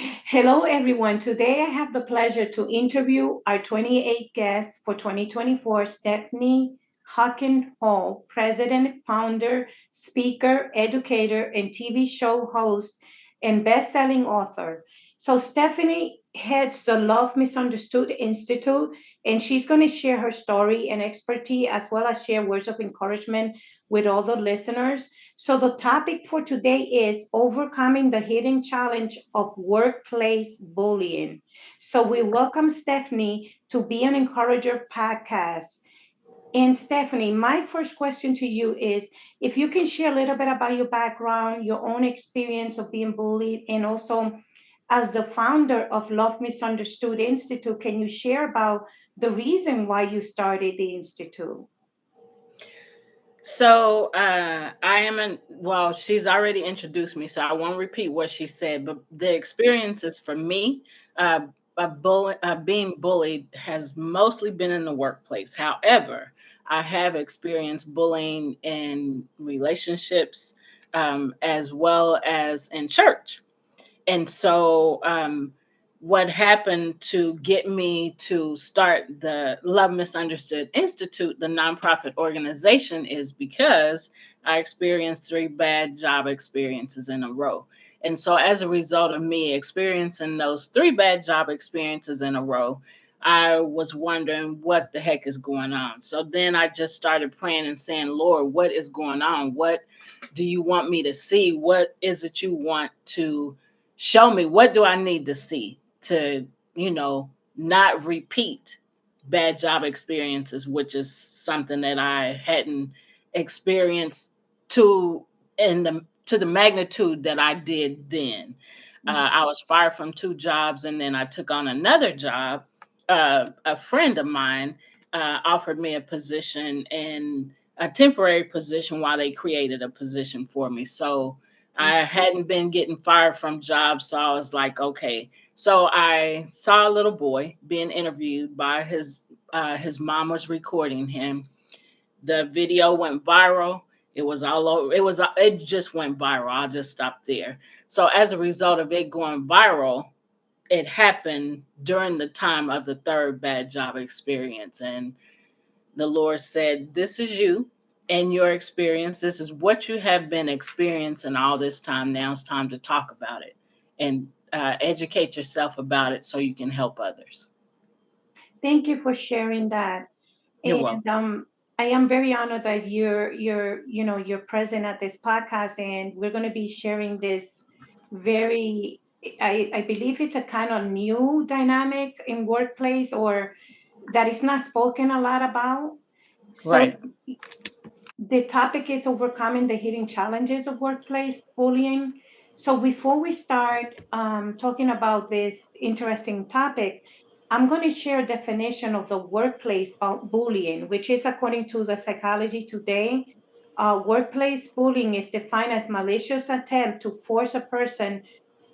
Hello, everyone. Today I have the pleasure to interview our 28th guest for 2024, Stephne Hockenhull, president, founder, speaker, educator, and TV show host and best-selling author. So Stephanie heads the Love Misunderstood Institute, and she's going to share her story and expertise as well as share words of encouragement with all the listeners. So, the topic for today is overcoming the hidden challenge of workplace bullying. So, we welcome Stephanie to Be an Encourager podcast. And, Stephanie, my first question to you is if you can share a little bit about your background, your own experience of being bullied, and also as the founder of Love Misunderstood Institute, can you share about the reason why you started the Institute? So I am well, she's already introduced me, so I won't repeat what she said, but the experiences for me, being bullied has mostly been in the workplace. However, I have experienced bullying in relationships as well as in church. And so, what happened to get me to start the Love Misunderstood Institute, the nonprofit organization, is because I experienced three bad job experiences in a row. And so, as a result of me experiencing those three bad job experiences in a row, I was wondering what the heck is going on. So then I just started praying and saying, Lord, what is going on? What do you want me to see? What is it you want to show me? What do I need to see to, not repeat bad job experiences, which is something that I hadn't experienced to the magnitude that I did then. I was fired from two jobs, and then I took on another job. A friend of mine offered me a position, and a temporary position, while they created a position for me. So I hadn't been getting fired from jobs, so I was like, okay. So I saw a little boy being interviewed by his mom was recording him. The video went viral. It was all over. It just went viral. I'll just stop there. So as a result of it going viral, it happened during the time of the third bad job experience, and the Lord said, "This is you and your experience. This is what you have been experiencing all this time. Now it's time to talk about it and educate yourself about it so you can help others." Thank you for sharing that. You're welcome. And I am very honored that you're present at this podcast, and we're going to be sharing this very. I believe it's a kind of new dynamic in workplace, or that is not spoken a lot about. So Right. the topic is overcoming the hidden challenges of workplace bullying. So before we start talking about this interesting topic, I'm going to share a definition of the workplace bullying, which is according to the Psychology Today. Workplace bullying is defined as malicious attempt to force a person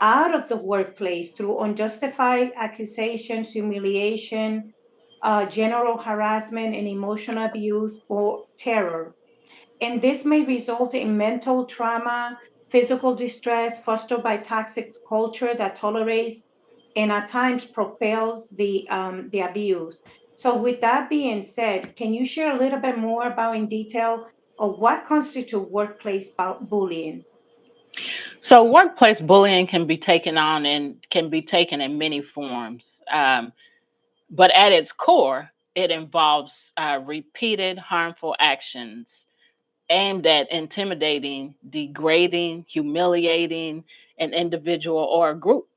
out of the workplace through unjustified accusations, humiliation, general harassment, and emotional abuse or terror, and this may result in mental trauma, physical distress fostered by toxic culture that tolerates and at times propels the abuse. So, with that being said, can you share a little bit more about in detail of what constitutes workplace bullying? So workplace bullying can be taken in many forms. But at its core, it involves repeated harmful actions aimed at intimidating, degrading, humiliating an individual or a group.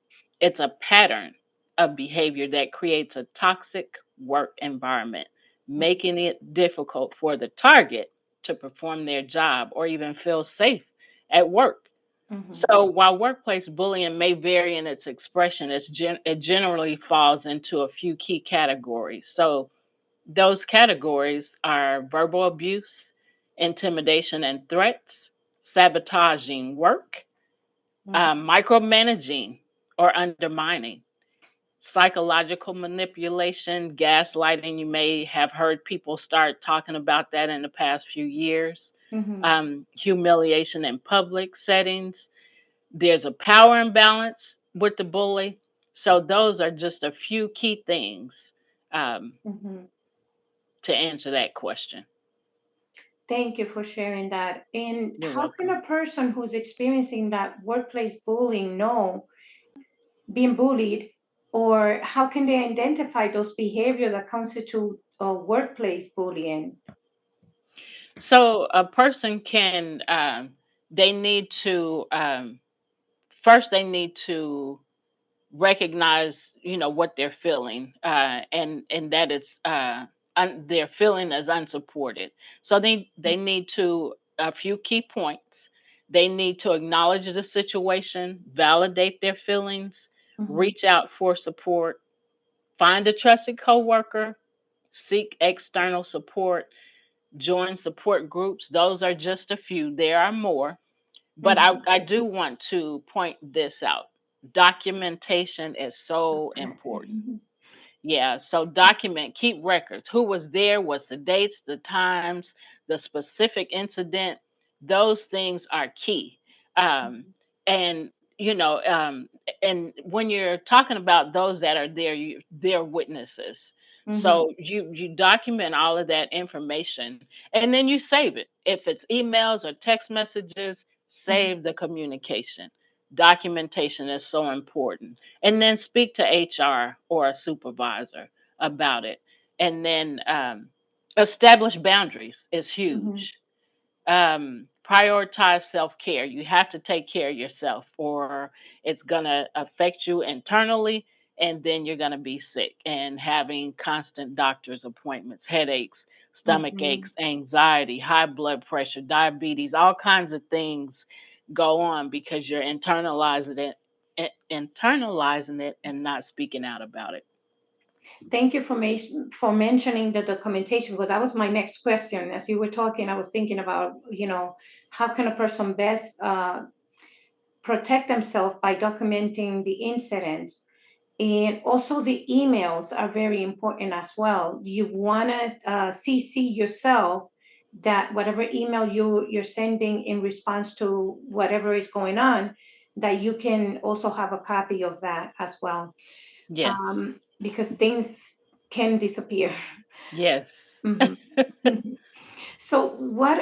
It's a pattern of behavior that creates a toxic work environment, making it difficult for the target to perform their job or even feel safe at work. Mhm. So, while workplace bullying may vary in its expression, it generally falls into a few key categories. So, those categories are verbal abuse, intimidation and threats, sabotaging work, Mhm. micromanaging or undermining, psychological manipulation, gaslighting. You may have heard people start talking about that in the past few years. Mhm. Humiliation in public settings. There's a power imbalance. with the bully. So those are just a few key things um, Hmm. to answer that question. Thank you for sharing that. And You're how can welcome. a person who's experiencing that workplace bullying know being bullied, or how can they identify those behaviors that constitute workplace bullying? So a person can they need to first they need to recognize what they're feeling, and that it's they're feeling as unsupported. So they need to a few key points. They need to acknowledge the situation, validate their feelings, Hmm. reach out for support, find a trusted coworker, seek external support, join support groups. Those are just a few. There are more, but Hmm. I do want to point this out. Documentation is so important. Yeah, so document, keep records. Who was there? What's the dates, the times, the specific incident? Those things are key. Um, and and when you're talking about those that are there, they're witnesses. Hmm. So you document all of that information, and then you save it. If it's emails or text messages, save the communication. Documentation is so important, and then speak to HR or a supervisor about it. And then establish boundaries is Hmm. huge. Prioritize self care. You have to take care of yourself, or it's going to affect you internally, and then you're going to be sick and having constant doctor's appointments, headaches, stomach Hmm. aches, anxiety, high blood pressure, diabetes, all kinds of things go on because you're internalizing it and not speaking out about it. Thank you for mentioning the documentation, because that was my next question. As you were talking, I was thinking about, how can a person best protect themselves by documenting the incidents. And also the emails are very important as well. You want to CC yourself that whatever email you're sending in response to whatever is going on, that you can also have a copy of that as well, Yes. because things can disappear. Yes. Mhm. So, what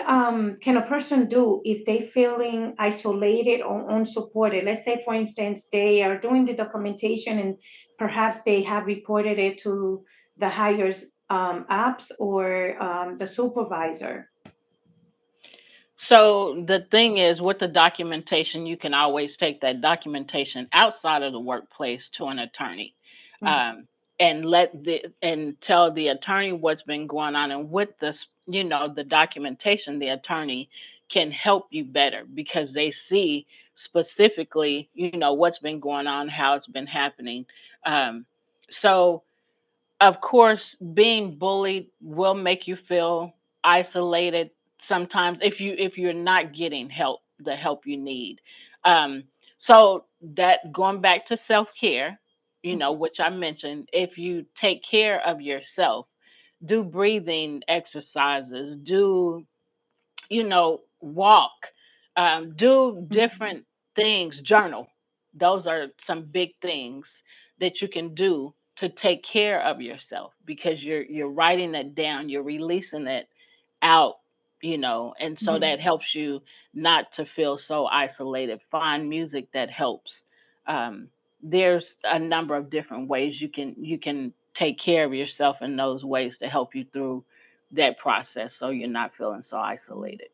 can a person do if they feeling isolated or unsupported? Let's say, for instance, they are doing the documentation and perhaps they have reported it to the higher ups or the supervisor. So the thing is, with the documentation, you can always take that documentation outside of the workplace to an attorney, Mhm. um, and tell the attorney what's been going on. And with this, the documentation, the attorney can help you better because they see specifically, what's been going on, how it's been happening. Um, so of course, being bullied will make you feel isolated sometimes if you're not getting the help you need. Um, so that going back to self care, which I mentioned, if you take care of yourself, do breathing exercises, do walk, do Mhm. different things, journal. Those are some big things that you can do to take care of yourself because you're writing it down, you're releasing it out, and so Mhm. that helps you not to feel so isolated. Find music that helps. Um, there's a number of different ways you can take care of yourself in those ways to help you through that process so you're not feeling so isolated.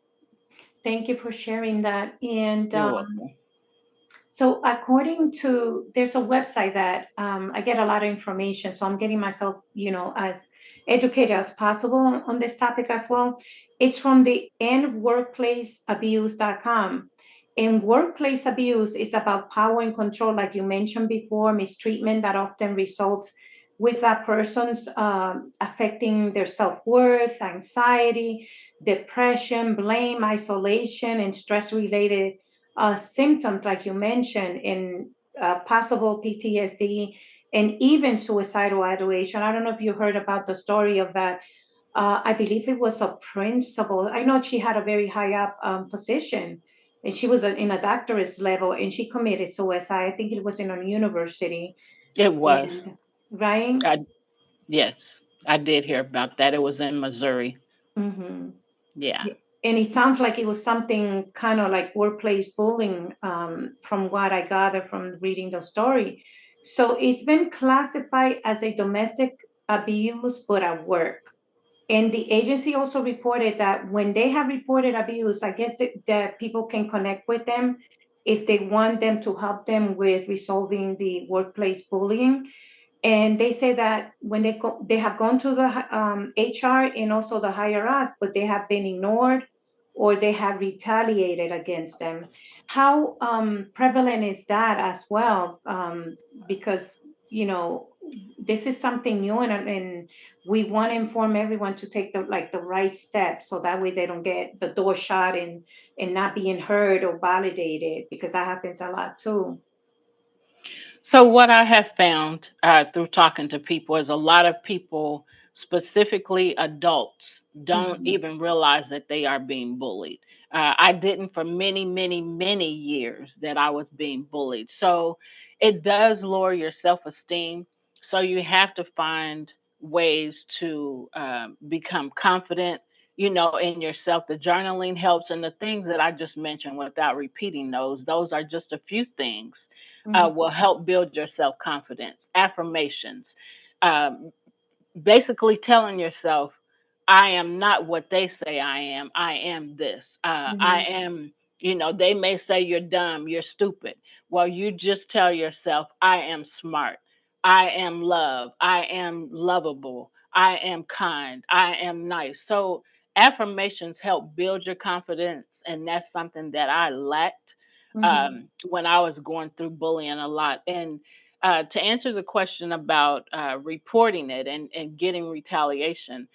Thank you for sharing that. And You're welcome. so, according to, there's a website that I get a lot of information. So, I'm getting myself, as educated as possible on this topic as well. It's from the endworkplaceabuse.com. And workplace abuse is about power and control, like you mentioned before, mistreatment that often results with that person's affecting their self worth, anxiety, depression, blame, isolation, and stress related symptoms, like you mentioned, in possible PTSD and even suicidal ideation. I don't know if you heard about the story of that. I believe it was a principal. I know she had a very high up position. and she was in a doctorate level, and she committed suicide. I think it was in a university, It was. and right. I Yes, I did hear about that. It was in Missouri. Hmm. Yeah. And it sounds like it was something kind of like workplace bullying, from what I gather from reading the story. So it's been classified as a domestic abuse, but at work. And the agency also reported that when they have reported abuse, I guess that people can connect with them if they want them to help them with resolving the workplace bullying. And they say that when they have gone to the HR and also the higher up, but they have been ignored or they have retaliated against them. How prevalent is that as well? Because you know this is something new, and we want to inform everyone to take the right steps so that way they don't get the door shut and not being heard or validated, because that happens a lot too. So what I have found through talking to people is a lot of people, specifically adults, don't Hmm. even realize that they are being bullied. I didn't for many, many, many years that I was being bullied. So it does lower your self-esteem. So you have to find ways to become confident, in yourself. The journaling helps, and the things that I just mentioned, without repeating those are just a few things will help build your self confidence. Affirmations, um, basically telling yourself, I am not what they say I am. I am this. I Hmm. am, they may say you're dumb, you're stupid. Well, you just tell yourself, I am smart. I am love. I am lovable. I am kind. I am nice. So, affirmations help build your confidence. And that's something that I lacked Hmm. when I was going through bullying a lot. And to answer the question about reporting it and getting retaliation,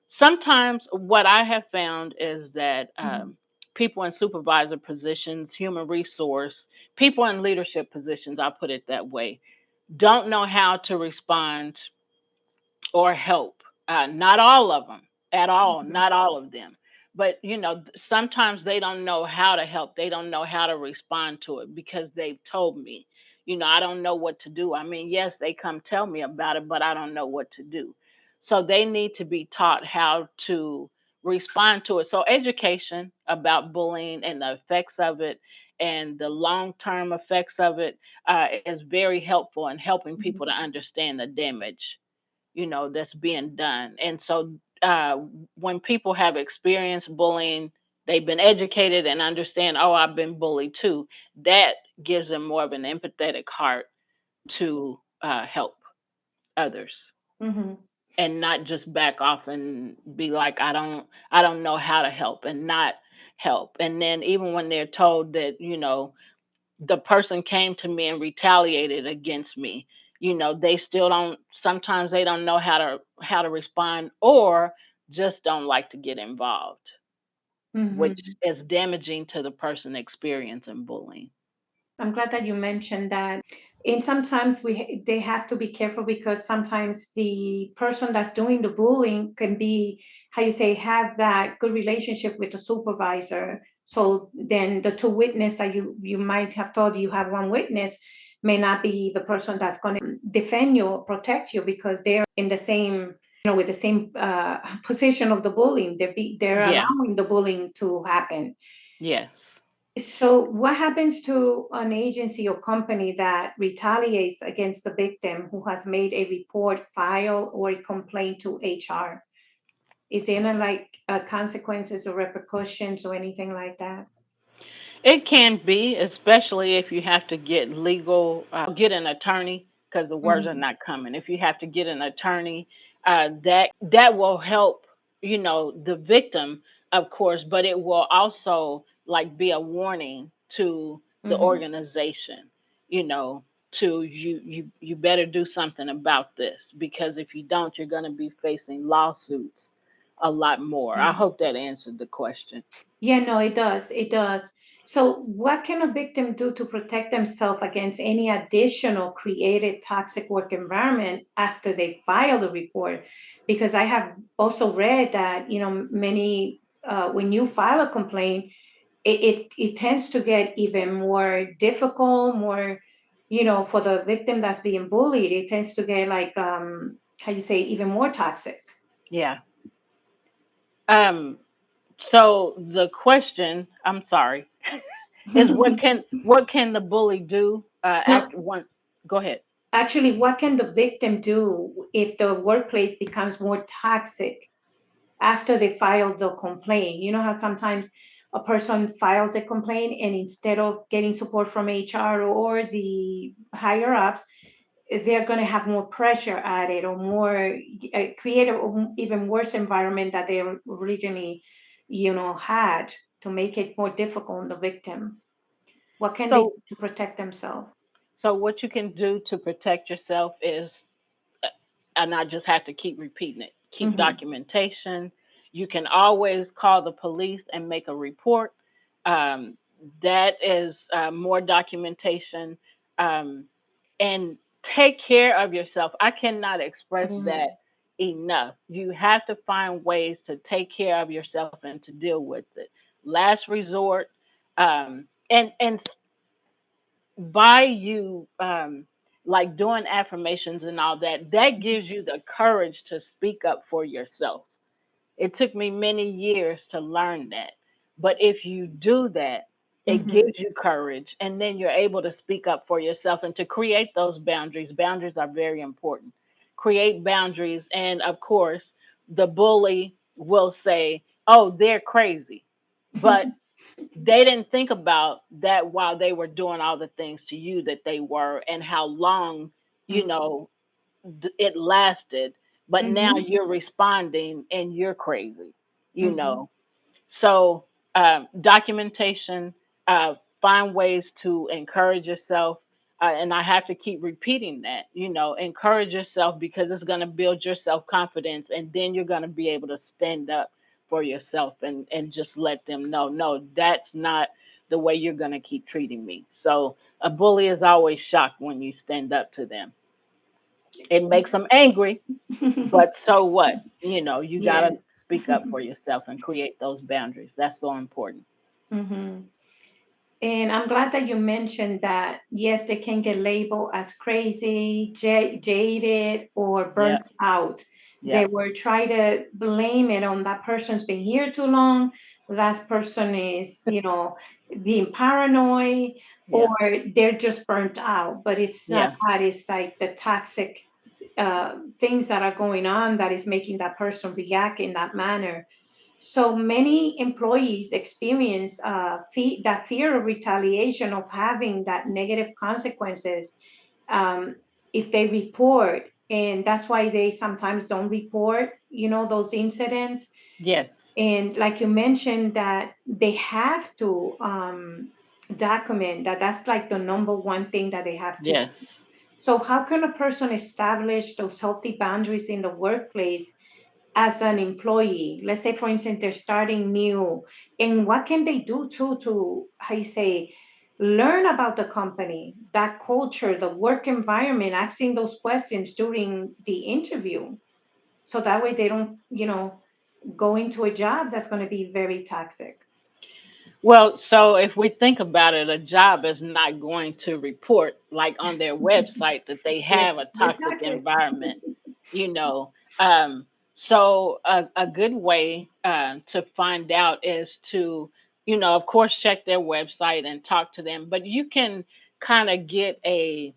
sometimes what I have found is that Hmm. people in supervisor positions, human resource, people in leadership positions, I'll put it that way, don't know how to respond or help. Not all of them at all, Hmm. not all of them. But sometimes they don't know how to help. They don't know how to respond to it because they've told me, I don't know what to do. I mean, yes, they come tell me about it, but I don't know what to do. So they need to be taught how to respond to it. So education about bullying and the effects of it and the long-term effects of it is very helpful in helping people to understand the damage that's being done. And so when people have experienced bullying, they've been educated and understand, oh, I've been bullied too. That gives them more of an empathetic heart to help others Hmm. and not just back off and be like, I don't know how to help and not help. And then even when they're told that, the person came to me and retaliated against me, they still don't, sometimes they don't know how to respond, or just don't like to get involved, which Hmm. is damaging to the person experiencing bullying. I'm glad that you mentioned that. And sometimes they have to be careful, because sometimes the person that's doing the bullying can be, how you say, have that good relationship with the supervisor. So then the two witness that you might have thought you have one witness may not be the person that's going to defend you or protect you, because they're in the same, with the same position of the bullying. They're Yeah. allowing the bullying to happen. Yes. So, what happens to an agency or company that retaliates against the victim who has made a report, file, or a complaint to HR? Is there any consequences or repercussions or anything like that? It can be, especially if you have to get legal, get an attorney, because the words are Hmm. not coming. If you have to get an attorney, that will help, the victim, of course, but it will also like be a warning to the Hmm. organization, you know, to you better do something about this, because if you don't, you're going to be facing lawsuits a lot more. I hope that answered the question. Yeah, no, it does. It does. So, what can a victim do to protect themselves against any additional created toxic work environment after they file the report? Because I have also read that, many, when you file a complaint, it tends to get even more difficult, more, for the victim that's being bullied, it tends to get like, how you say, even more toxic. Yeah. Um. So the question, I'm sorry, is what can the bully do No, after one? Go ahead. actually, what can the victim do if the workplace becomes more toxic after they file the complaint? You know how sometimes a person files a complaint and instead of getting support from HR or the higher ups, they're going to have more pressure at it, or more, create a even worse environment that they originally, had, to make it more difficult on the victim. What can they So do to protect themselves? so what you can do to protect yourself is, and I just have to keep repeating it, keep Mm-hmm. documentation. You can always call the police and make a report. Um, that is more documentation. Um, and take care of yourself. I cannot express that Mm-hmm. enough. You have to find ways to take care of yourself and to deal with it. Last resort, and by you like doing affirmations and all that, that gives you the courage to speak up for yourself. It took me many years to learn that. But if you do that, it Mm-hmm. gives you courage, and then you're able to speak up for yourself and to create those boundaries. Boundaries are very important. Create boundaries, and of course, the bully will say, "Oh, they're crazy." But they didn't think about that while they were doing all the things to you that they were, and how long, you know, it lasted. But now Mm-hmm. you're responding and you're crazy, you Mm-hmm. know. So, documentation, find ways to encourage yourself. And I have to keep repeating that, encourage yourself, because it's going to build your self confidence. And then you're going to be able to stand up for yourself, and just let them know, no, that's not the way you're going to keep treating me. So, a bully is always shocked when you stand up to them. It makes them angry, but so what? You got Yes. to speak up for yourself and create those boundaries. That's so important. Mm-hmm. And I'm glad that you mentioned that, yes, they can get labeled as crazy, jaded, or Yep. burnt out. They Yep. will try to blame it on that person's been here too long, that person is, being paranoid, or Yep. they're just burnt out. But it's not Yeah. that, it's like the toxic things that are going on that is making that person react in that manner. So many employees experience that fear of retaliation, of having that negative consequences, um, if they report. And that's why they sometimes don't report, those incidents. Yes. And like you mentioned, that they have to document that. That's like the number one thing that they have to. Yes. So how can a person establish those healthy boundaries in the workplace as an employee? Let's say, for instance, they're starting new, and what can they do to, how you say, learn about the company, that culture, the work environment, asking those questions during the interview, so that way they don't, go into a job that's going to be very toxic. Well, so if we think about it, a job is not going to report like on their website that they Yes, have a we're toxic toxic. environment, you know. So a good way to find out is to, of course, check their website and talk to them, but you can kind of get a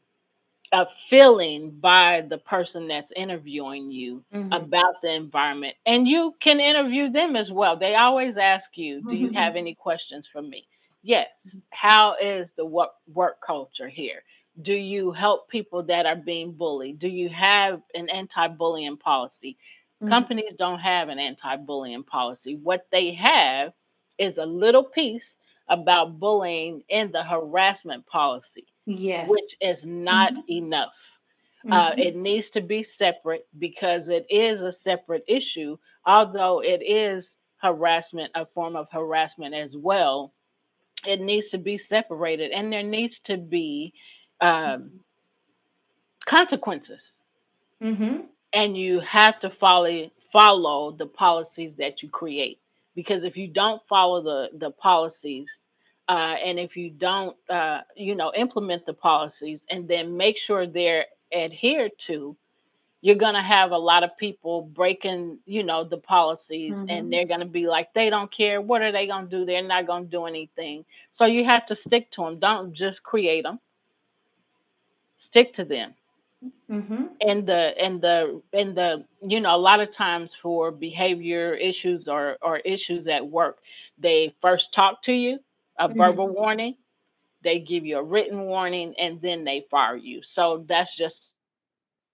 feeling by the person that's interviewing you Hmm. about the environment. And you can interview them as well. They always ask you, "Do you have any questions for me?" Yes. How is the work culture here? Do you help people that are being bullied? Do you have an anti bullying policy? Hmm. Companies don't have an anti bullying policy. What they have is a little piece about bullying in the harassment policy, Yes. which is not Hmm. enough. Hmm. It needs to be separate because it is a separate issue, although it is harassment, a form of harassment as well. It needs to be separated, and there needs to be um, consequences, Hmm. and you have to follow the policies that you create. because if you don't follow the policies, and if you don't, implement the policies and then make sure they're adhered to, you're going to have a lot of people breaking, the policies, and Mm-hmm. they're going to be like, they don't care. What are they going to do? They're not going to do anything. So you have to stick to them. Don't just create them, stick to them. Mm-hmm. And the a lot of times for behavior issues or issues at work, they first talk to you, a verbal Mm-hmm. warning, they give you a written warning, and then they fire you. So that's just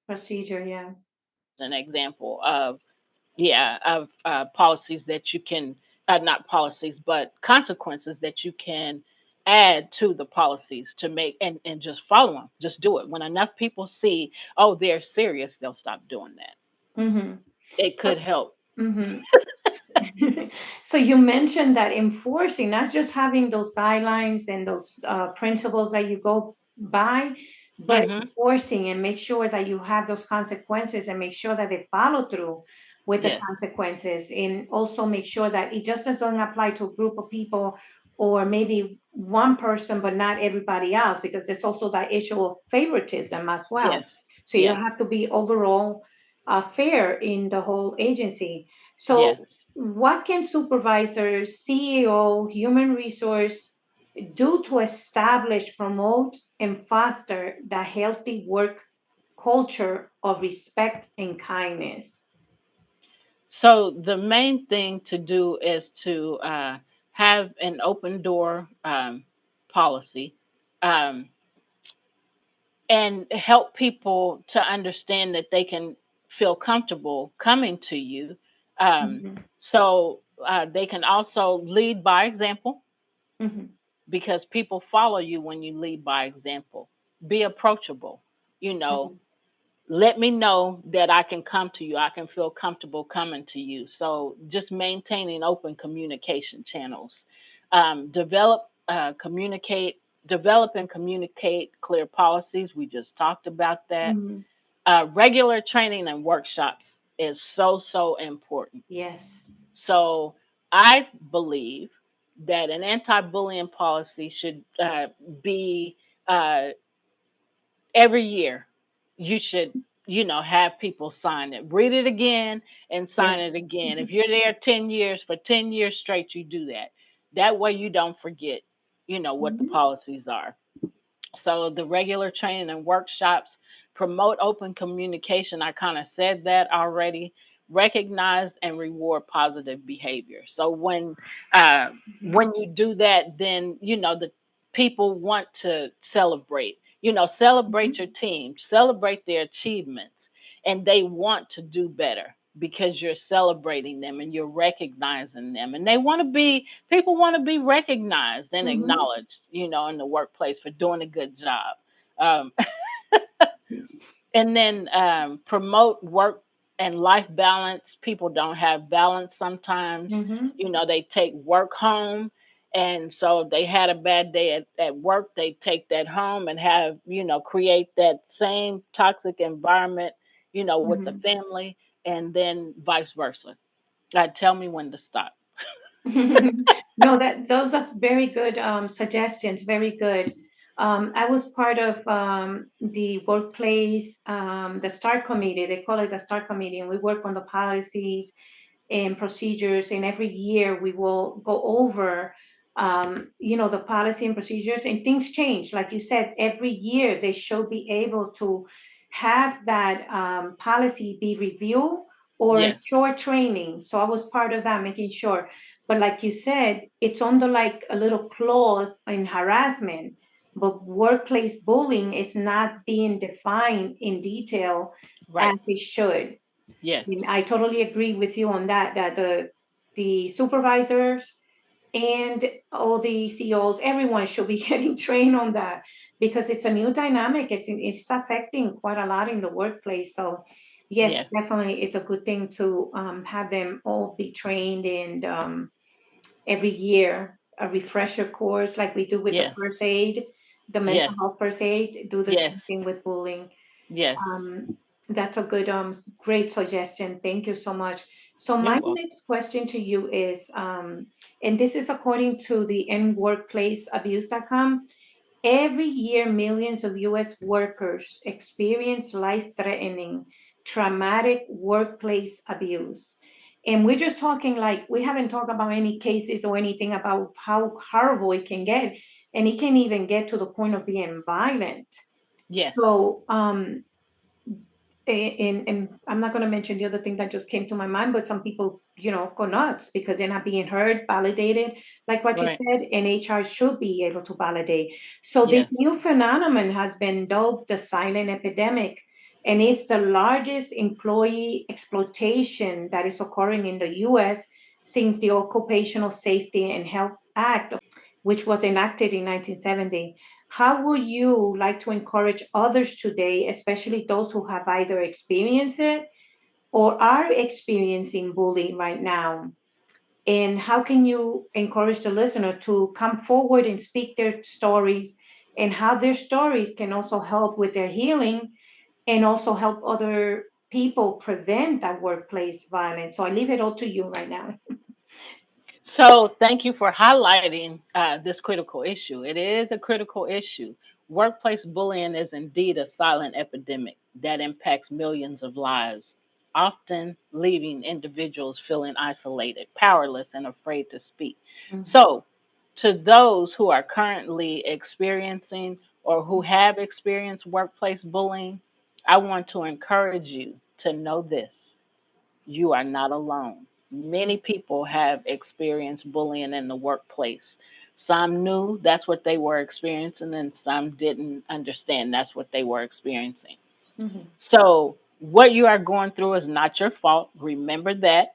Procedure, yeah. an example of, yeah, of policies that you can, not policies, but consequences that you can add to the policies to make, and just follow them, just do it. When enough people see, oh, they're serious, they'll stop doing that. Mm-hmm. It could help. Mm-hmm. So you mentioned that enforcing, not just having those guidelines and those principles that you go by, but Hmm. enforcing and make sure that you have those consequences and make sure that they follow through with the Yes. consequences, and also make sure that it just doesn't apply to a group of people or maybe one person, but not everybody else, because there's also that issue of favoritism as well. Yes. So you Yes. have to be overall fair in the whole agency. Yes. So what can supervisors, CEO, human resource do to establish, promote, and foster the healthy work culture of respect and kindness? So the main thing to do is to have an open door policy, um, and help people to understand that they can feel comfortable coming to you. Um, Mhm, so they can also lead by example, mhm, because people follow you when you lead by example. Be approachable. You know, mhm, let me know that I can come to you. I can feel comfortable coming to you. So just maintaining open communication channels. Develop and communicate clear policies. We just talked about that. mhm. Regular training and workshops is so, so important. Yes. So I believe that an anti-bullying policy should be, uh, every year. You should, have people sign it, read it again, and sign Yes. it again. If you're there 10 years, for 10 years straight, you do that. That way you don't forget, what the Mhm, policies are. So the regular training and workshops promote open communication. I kind of said that already. Recognize and reward positive behavior. So uh, mhm, when you do that, then the people want to celebrate. Celebrate your mhm, team, celebrate their achievements, and they want to do better because you're celebrating them and you're recognizing them, and they want to be people want to be recognized and mhm, acknowledged, in the workplace for doing a good job. Um, and then promote work and life balance. People don't have balance sometimes. mhm, They take work home. And so they had a bad day at work. They take that home and have, create that same toxic environment, with the mhm. family, and then vice versa. Tell me when to stop. No, that those are very good suggestions. Very good. I was part of the workplace, the STAR committee. They call it the STAR committee, and we work on the policies and procedures. And every year we will go over, the policy and procedures. And things change, like you said. Every year they should be able to have that policy be reviewed or Yes, short training. So I was part of that, making sure. But like you said, it's under like a little clause in harassment, but workplace bullying is not being defined in detail right. as it should. Yes, And I totally agree with you on that, that the supervisors and all the CEOs, everyone should be getting trained on that, because it's a new dynamic. It's affecting quite a lot in the workplace. So yes, yes, definitely it's a good thing to have them all be trained, and every year a refresher course like we do with the yes, first aid, the mental yes, health first aid, do the yes, same thing with bullying. yes, um, that's a good, great suggestion. Thank you so much. So You're my welcome. next question to you is, and this is according to the endworkplaceabuse.com. Every year, millions of US workers experience life threatening, traumatic workplace abuse. And we're just talking like we haven't talked about any cases or anything about how horrible it can get. And it can even get to the point of being violent. Yes. So, and I'm not going to mention the other thing that just came to my mind, but some people, go nuts because they're not being heard, validated, like what you Right. said, and HR should be able to validate. So this Yes. new phenomenon has been dubbed the silent epidemic, and it's the largest employee exploitation that is occurring in the US since the Occupational Safety and Health Act, which was enacted in 1970. How would you like to encourage others today, especially those who have either experienced it or are experiencing bullying right now? And how can you encourage the listener to come forward and speak their stories and how their stories can also help with their healing and also help other people prevent that workplace violence? So I leave it all to you right now. So, thank you for highlighting this critical issue. It is a critical issue. Workplace bullying is indeed a silent epidemic that impacts millions of lives, often leaving individuals feeling isolated, powerless, and afraid to speak. Mhm. So, to those who are currently experiencing or who have experienced workplace bullying, I want to encourage you to know this: you are not alone. Many people have experienced bullying in the workplace. Some knew that's what they were experiencing, and some didn't understand that's what they were experiencing. Mhm. So, what you are going through is not your fault. Remember that.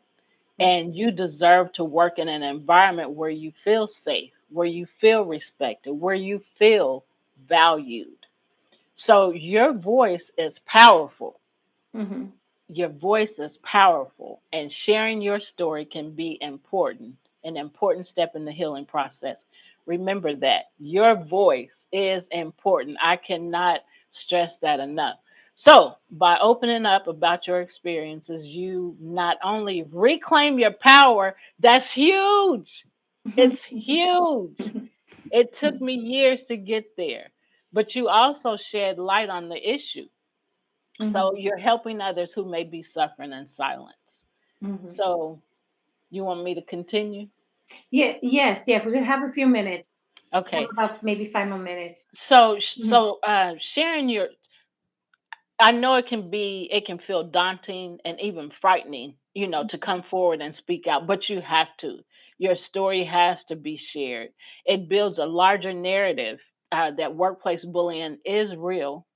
Mhm. And you deserve to work in an environment where you feel safe, where you feel respected, where you feel valued. So, your voice is powerful. Mhm. Your voice is powerful, and sharing your story can be important, an important step in the healing process. Remember that your voice is important. I cannot stress that enough. So, by opening up about your experiences, you not only reclaim your power, that's huge. Mhm. It's huge. It took me years to get there, but you also shed light on the issue. Mhm. So you're helping others who may be suffering in silence. Mhm. So you want me to continue? Yeah, yes, yeah. We have a few minutes. Have Okay. about maybe 5 more minutes. So Mhm. sharing your, I know it can feel daunting and even frightening, to come forward and speak out, but you have to. Your story has to be shared. It builds a larger narrative that workplace bullying is real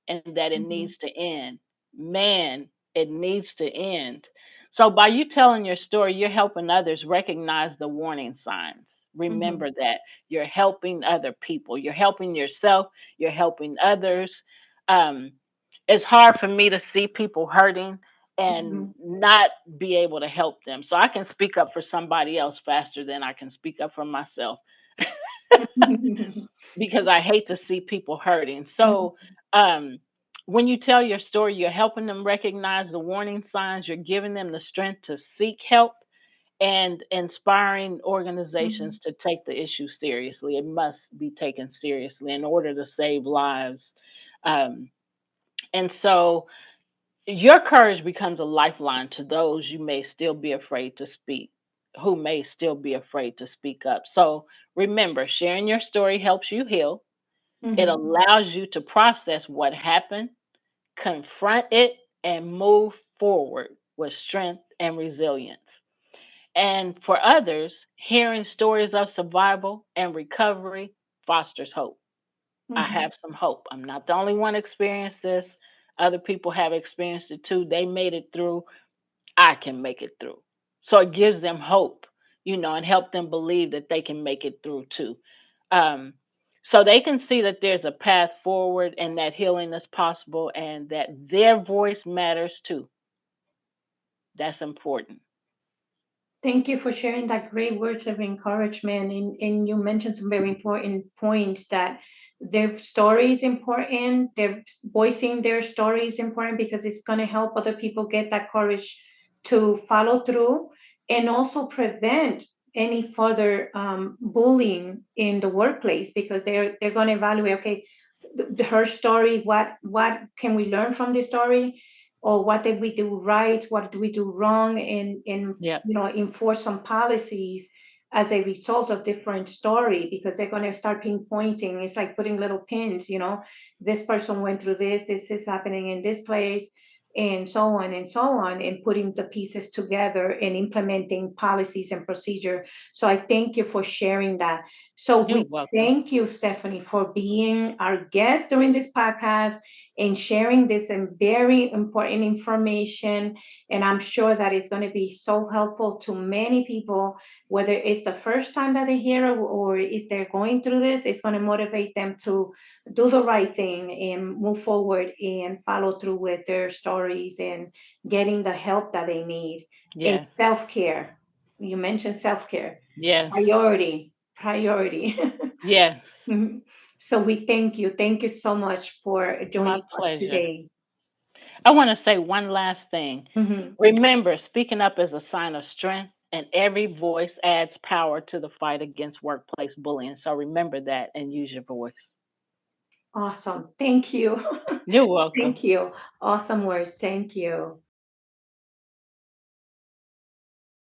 and that it needs Mhm. to end. Man, it needs to end. So, by you telling your story, you're helping others recognize the warning signs. Mhm. Remember that you're helping other people, you're helping yourself, you're helping others. Um, it's hard for me to see people hurting and Mhm. not be able to help them. So, I can speak up for somebody else faster than I can speak up for myself because I hate to see people hurting. So, um, when you tell your story, you're helping them recognize the warning signs, you're giving them the strength to seek help, and inspiring Mhm. organizations to take the issue seriously. It must be taken seriously in order to save lives. Um, and so, your courage becomes a lifeline to those you may still be afraid to speak, who may still be afraid to speak up. So, remember, sharing your story helps you heal. It Mhm. allows you to process what happened, confront it, and move forward with strength and resilience. And for others, hearing stories of survival and recovery fosters hope. I Mhm. have some hope. I'm not the only one experienced this. Other people have experienced it too. They made it through. I can make it through. So it gives them hope, and help them believe that they can make it through too. Um, so they can see that there's a path forward and that healing is possible and that their voice matters too. That's important. Thank you for sharing that great words of encouragement. And you mentioned some very important points that their story is important. Their voicing their story is important because it's going to help other people get that courage to follow through and also prevent any further bullying in the workplace, because they're going to evaluate, okay, her story, what can we learn from this story, or what did we do right, what did we do wrong, and Yep. enforce some policies as a result of different story, because they're going to start pinpointing. It's like putting little pins, this person went through this is happening in this place, and so on, and putting the pieces together and implementing policies and procedure. So I thank you for sharing that. So You're we welcome. thank you, Stephanie, for being our guest during this podcast and sharing this and very important information. And I'm sure that it's going to be so helpful to many people, whether it's the first time that they hear it, or if they're going through this, it's going to motivate them to do the right thing and move forward and follow through with their stories and getting the help that they need. And Yes. self-care. You mentioned self-care. Yes. Priority. Priority. Yes. Mhm. So we thank you. Thank you so much for My joining us pleasure. today. I want to say one last thing. Mhm. Remember, speaking up is a sign of strength, and every voice adds power to the fight against workplace bullying. So remember that and use your voice. Awesome. Thank you. You're welcome. Thank you. Awesome words. Thank you.